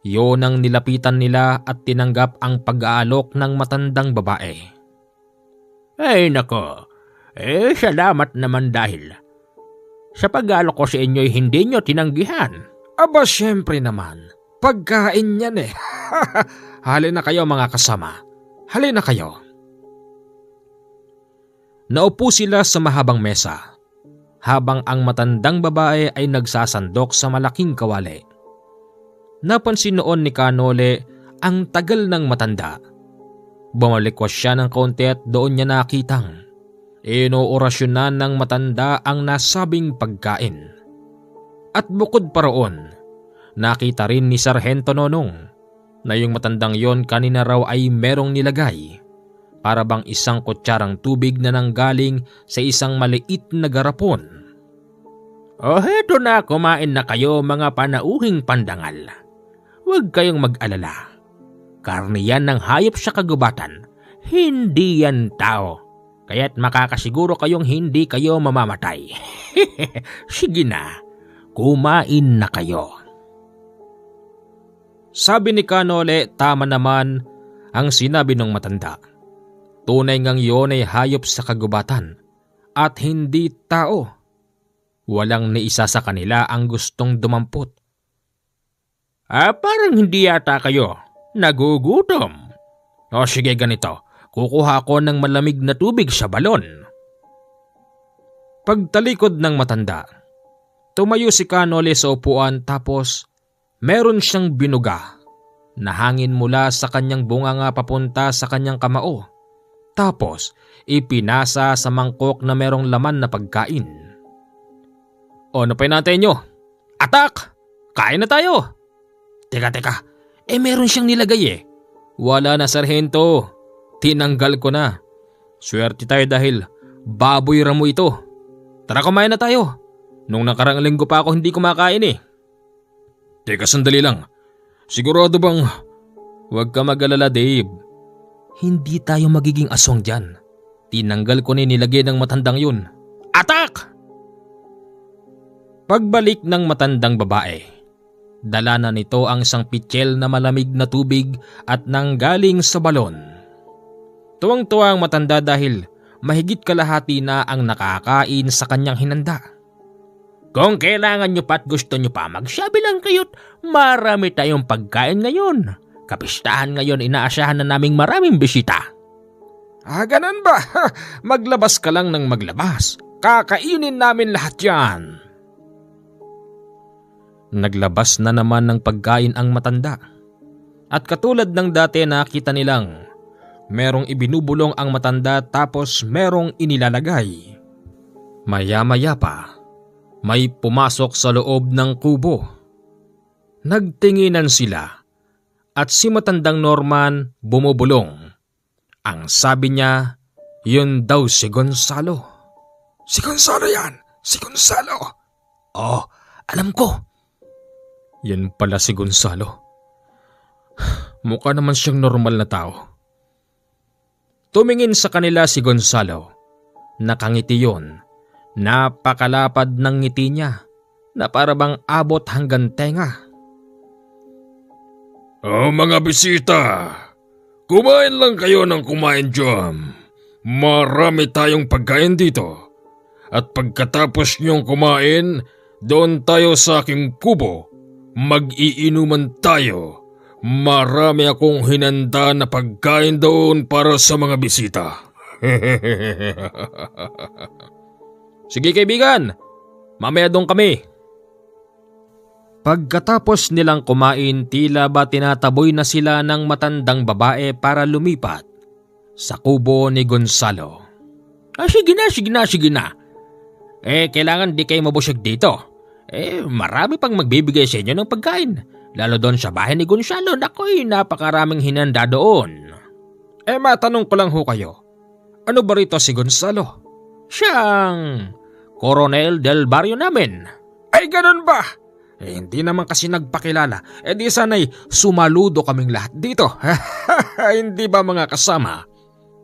Yon ang nilapitan nila at tinanggap ang pag-aalok ng matandang babae. Ay nako, salamat naman dahil sa pag-aalok ko sa inyo'y hindi nyo tinanggihan. Aba, syempre naman, pagkain yan eh. Halina kayo mga kasama, halina kayo. Naupo sila sa mahabang mesa, habang ang matandang babae ay nagsasandok sa malaking kawali. Napansin noon ni Canole ang tagal ng matanda. Bumalikwas siya ng kaunti at doon niya nakitang inoorasyonan ng matanda ang nasabing pagkain. At bukod pa roon, nakita rin ni Sargento Nonong na yung matandang yon kanina raw ay merong nilagay para bang isang kutsarang tubig na nanggaling sa isang maliit na garapon. O heto na, kumain na kayo mga panauhing pandangal. Huwag kayong mag-alala. Karne yan ng hayop sa kagubatan, hindi yan tao. Kaya't makakasiguro kayong hindi kayo mamamatay. Sige na, kumain na kayo. Sabi ni Canole, tama naman ang sinabi ng matanda. Tunay ngang yon ay hayop sa kagubatan at hindi tao. Walang niisa sa kanila ang gustong dumampot. Parang hindi yata kayo nagugutom. O sige, ganito, kukuha ko ng malamig na tubig sa balon. Pagtalikod ng matanda, tumayo si Kanole sa upuan tapos meron siyang binuga na hangin mula sa kanyang bunganga papunta sa kanyang kamao. Tapos ipinasa sa mangkok na merong laman na pagkain. O ano pa natin nyo? Atak! Kain na tayo! Teka, meron siyang nilagay eh. Wala na, sarhento. Tinanggal ko na. Swerte tayo dahil baboy ramo ito. Tara, kumain na tayo. Nung nakarang linggo pa ako hindi kumakain eh. Teka, sandali lang. Sigurado bang... Huwag ka mag-alala, Dave. Hindi tayo magiging aswang dyan. Tinanggal ko na nilagay ng matandang yun. Atak! Pagbalik ng matandang babae, dala na nito ang isang pitsil na malamig na tubig at nanggaling sa balon. Tuwang-tuwa ang matanda dahil mahigit kalahati na ang nakakain sa kanyang hinanda. Kung kailangan nyo pa at gusto nyo pa, magsabi lang kayo't marami tayong pagkain ngayon. Kapistahan ngayon, inaasahan na naming maraming bisita. Ganun ba? Maglabas ka lang ng maglabas. Kakainin namin lahat yan. Naglabas na naman ng pagkain ang matanda. At katulad ng dati nakita nilang merong ibinubulong ang matanda tapos merong inilalagay. Maya-maya pa, may pumasok sa loob ng kubo. Nagtinginan sila at si matandang Norman bumubulong. Ang sabi niya, yun daw si Gonzalo. Si Gonzalo yan! Si Gonzalo! Oh, alam ko. Yan pala si Gonzalo. Mukha naman siyang normal na tao. Tumingin sa kanila si Gonzalo. Nakangiti yun. Napakalapad ng ngiti niya na para bang abot hanggang tenga. Oh, mga bisita, kumain lang kayo ng kumain dyan. Marami tayong pagkain dito. At pagkatapos niyong kumain, doon tayo sa aking kubo. Mag-iinuman tayo. Marami akong hinanda na pagkain doon para sa mga bisita. Sige kaibigan, mamaya doon kami. Pagkatapos nilang kumain, tila ba tinataboy na sila ng matandang babae para lumipat sa kubo ni Gonzalo. Sige na. Kailangan di kayo mabusyag dito. Marami pang magbibigay sa inyo ng pagkain. Lalo doon sa bahay ni Gonzalo, nako'y napakaraming hinanda doon. Matanong ko lang ho kayo. Ano ba rito si Gonzalo? Siyang Coronel del Barrio namin. Ay, ganun ba? Hindi naman kasi nagpakilala. Di sana'y sumaludo kaming lahat dito. Hindi ba mga kasama?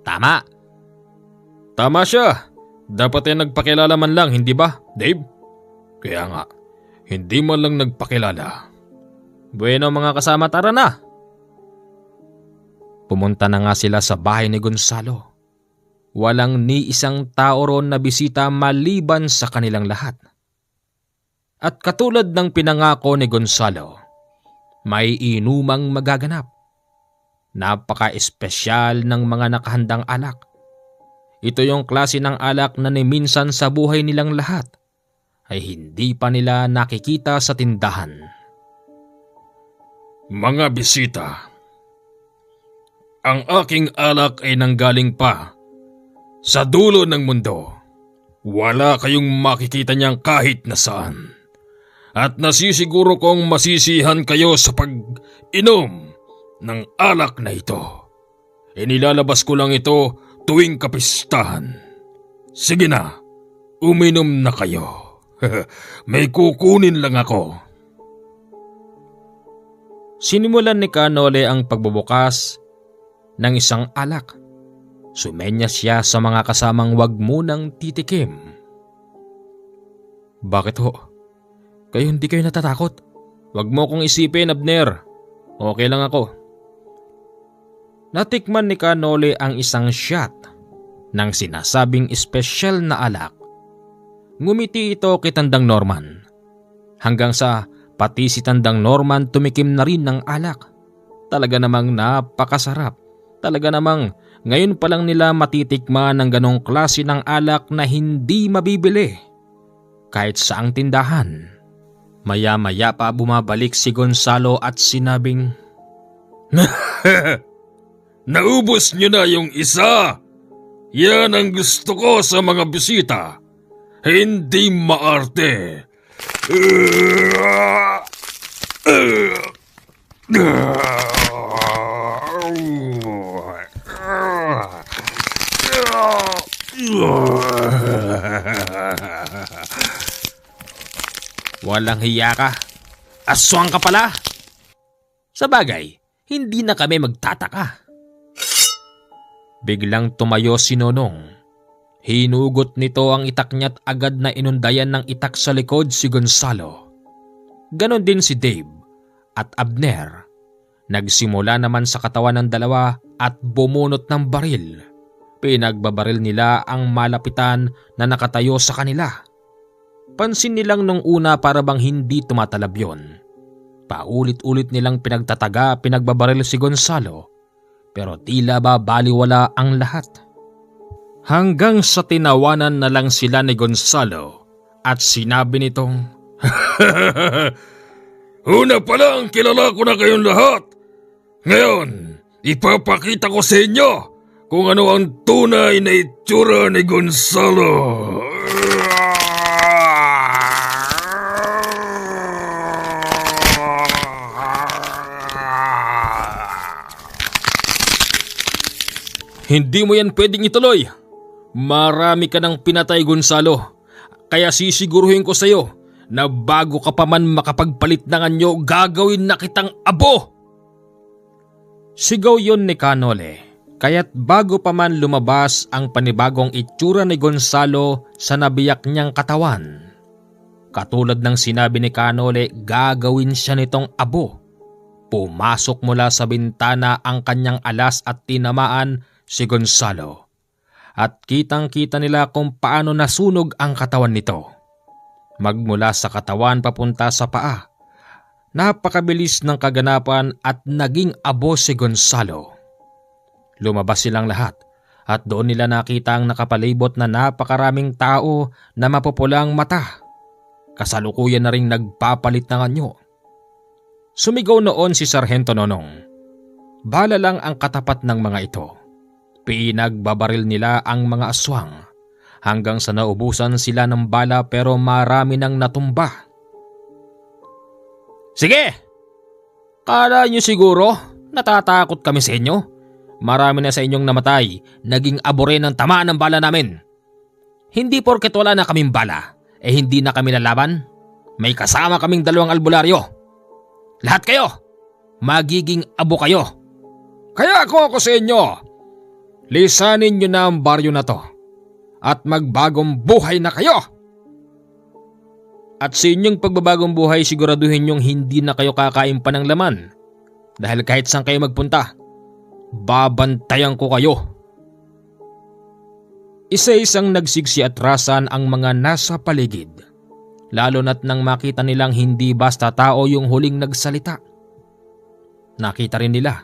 Tama siya. Dapat ay nagpakilala man lang, hindi ba, Dave? Kaya nga, hindi man lang nagpakilala. Bueno mga kasama, tara na. Pumunta na nga sila sa bahay ni Gonzalo. Walang ni isang tao ron na bisita maliban sa kanilang lahat. At katulad ng pinangako ni Gonzalo, may inumang magaganap. Napaka-espesyal ng mga nakahandang alak. Ito yung klase ng alak na ni minsan sa buhay nilang lahat ay hindi pa nila nakikita sa tindahan. Mga bisita, ang aking alak ay nanggaling pa sa dulo ng mundo. Wala kayong makikita niyang kahit nasaan. At nasisiguro kong masisihan kayo sa pag-inom ng alak na ito. Inilalabas ko lang ito tuwing kapistahan. Sige na, uminom na kayo. May kukunin lang ako. Sinimulan ni Kanole ang pagbubukas ng isang alak. Sumenya siya sa mga kasamang wag munang titikim. Bakit ho? Kayo hindi kayo natatakot? Wag mo kong isipin, Abner. Okay lang ako. Natikman ni Kanole ang isang shot ng sinasabing espesyal na alak. Ngumiti ito kay Tandang Norman. Hanggang sa pati si Tandang Norman tumikim na rin ng alak. Talaga namang napakasarap. Talaga namang Ngayon pa lang nila matitikman ng ganong klase ng alak na hindi mabibili kahit saang tindahan. Maya-maya pa bumabalik si Gonzalo at sinabing, Naubos niyo na yung isa. Yan ang gusto ko sa mga bisita. Hindi maarte. Walang hiya ka. Aswang ka pala. Sa bagay, hindi na kami magtataka. Biglang tumayo si Nonong. Hinugot nito ang itak niya't agad na inundayan ng itak sa likod si Gonzalo. Ganon din si Dave at Abner. Nagsimula naman sa katawan ng dalawa at bumunot ng baril. Pinagbabaril nila ang malapitan na nakatayo sa kanila. Pansin nilang nung una para bang hindi tumatalab yon. Paulit-ulit nilang pinagbabaril si Gonzalo, pero tila ba baliwala ang lahat. Hanggang sa tinawanan na lang sila ni Gonzalo at sinabi nitong, Una pa lang kilala ko na kayong lahat. Ngayon, ipapakita ko sa inyo kung ano ang tunay na itsura ni Gonzalo. Hindi mo yan pwedeng ituloy. Marami ka ng pinatay, Gonzalo. Kaya sisiguruhin ko sa iyo na bago ka pa man makapagpalit ng anyo, gagawin na kitang abo. Sigaw yon ni Canole, kaya't bago pa man lumabas ang panibagong itsura ni Gonzalo sa nabiyak niyang katawan. Katulad ng sinabi ni Canole, gagawin siya nitong abo. Pumasok mula sa bintana ang kanyang alas at tinamaan si Gonzalo. At kitang-kita nila kung paano nasunog ang katawan nito. Magmula sa katawan papunta sa paa. Napakabilis ng kaganapan at naging abo si Gonzalo. Lumabas silang lahat at doon nila nakita ang nakapalibot na napakaraming tao na mapupulang mata. Kasalukuyan na ring nagpapalit ng anyo. Sumigaw noon si Sargento Nonong. Bala lang ang katapat ng mga ito. Pinagbabaril nila ang mga aswang hanggang sa naubusan sila ng bala pero marami nang natumba. Sige! Kala nyo siguro natatakot kami sa inyo? Marami na sa inyong namatay, naging abo rin ang tamaan ng bala namin. Hindi porket wala na kaming bala, hindi na kami lalaban. May kasama kaming 2 albularyo. Lahat kayo, magiging abo kayo. Kaya ako sa inyo, lisanin nyo na ang baryo na to at magbagong buhay na kayo. At sa inyong pagbabagong buhay siguraduhin nyong hindi na kayo kakain pa ng laman dahil kahit saan kayo magpunta, babantayan ko kayo. Isa-isang nagsiksi at rasan ang mga nasa paligid, lalo na't nang makita nilang hindi basta tao yung huling nagsalita. Nakita rin nila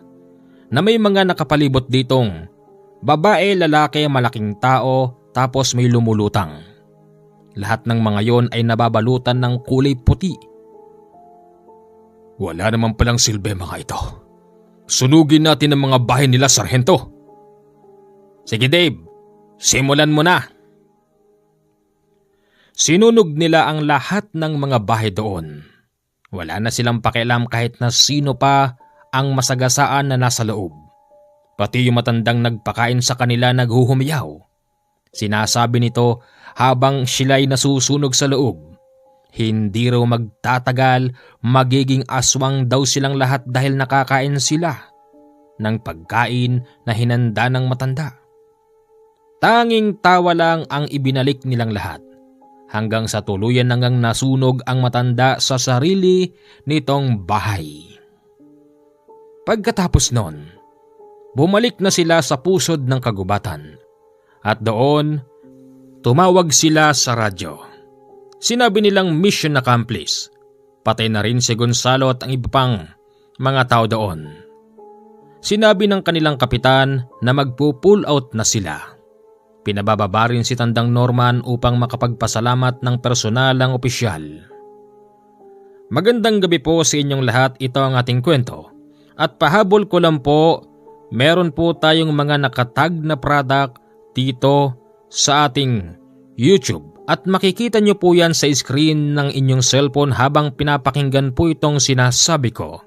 na may mga nakapalibot ditong babae, lalaki, malaking tao, tapos may lumulutang. Lahat ng mga yon ay nababalutan ng kulay puti. Wala naman palang silbi mga ito. Sunugin natin ang mga bahay nila, Sargento. Sige Dave, simulan mo na. Sinunog nila ang lahat ng mga bahay doon. Wala na silang pakialam kahit na sino pa ang masagasaan na nasa loob. Pati yung matandang nagpakain sa kanila naghuhumiyaw. Sinasabi nito habang sila'y nasusunog sa loob. Hindi raw magtatagal, magiging aswang daw silang lahat dahil nakakain sila ng pagkain na hinanda ng matanda. Tanging tawa lang ang ibinalik nilang lahat hanggang sa tuluyan hanggang nasunog ang matanda sa sarili nitong bahay. Pagkatapos nun, bumalik na sila sa pusod ng kagubatan at doon tumawag sila sa radyo. Sinabi nilang mission accomplished. Patay na rin si Gonzalo at ang iba pang mga tao doon. Sinabi ng kanilang kapitan na magpo-pull out na sila. Pinabababa rin si Tandang Norman upang makapagpasalamat ng personal ang opisyal. Magandang gabi po sa inyong lahat, ito ang ating kwento. At pahabol ko lang po, meron po tayong mga nakatag na product dito sa ating YouTube. At makikita nyo po yan sa screen ng inyong cellphone habang pinapakinggan po itong sinasabi ko.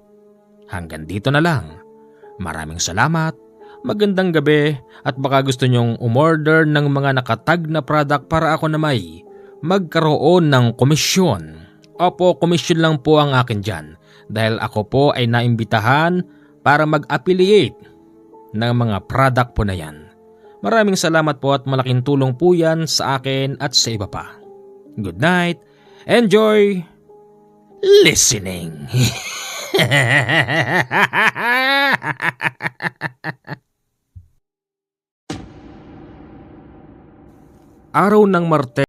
Hanggang dito na lang. Maraming salamat, magandang gabi at baka gusto nyong umorder ng mga nakatag na product para ako na may magkaroon ng komisyon. Opo, komisyon lang po ang akin dyan dahil ako po ay naimbitahan para mag-affiliate ng mga product po na yan. Maraming salamat po at malaking tulong po yan sa akin at sa iba pa. Good night. Enjoy listening. Araw ng Martes.